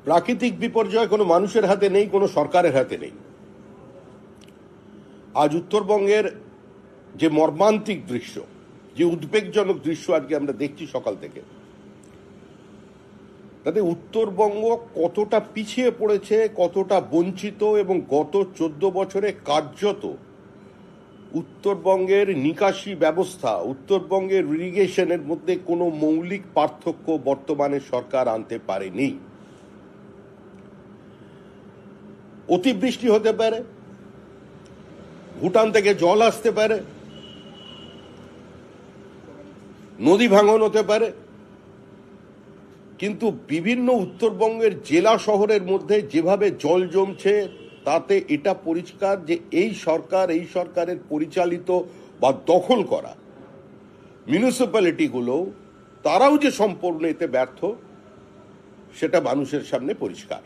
প্রাকৃতিক বিপর্যয় কোনো মানুষের হাতে নেই, কোনো সরকারের হাতে নেই। আজ উত্তরবঙ্গের যে মর্মান্তিক দৃশ্য, যে উদ্বেগজনক দৃশ্য আজকে আমরা দেখছি সকাল থেকে, তাতে উত্তরবঙ্গ কতটা পিছিয়ে পড়েছে, কতটা বঞ্চিত, এবং গত 14 বছরে কার্যত উত্তরবঙ্গের নিকাশি ব্যবস্থা, উত্তরবঙ্গের ইরিগেশনের মধ্যে কোনো মৌলিক পার্থক্য বর্তমানে সরকার আনতে পারেনি। অতিবৃষ্টি হতে পারে, ভুটান থেকে জল আসতে পারে, নদী ভাঙন হতে পারে, কিন্তু বিভিন্ন উত্তরবঙ্গের জেলা শহরের মধ্যে যেভাবে জল জমছে, তাতে এটা পরিষ্কার যে এই সরকারের পরিচালিত বা দখল করা মিউনিসিপ্যালিটিগুলো, তারাও যে সম্পূর্ণ এতে ব্যর্থ, সেটা মানুষের সামনে পরিষ্কার।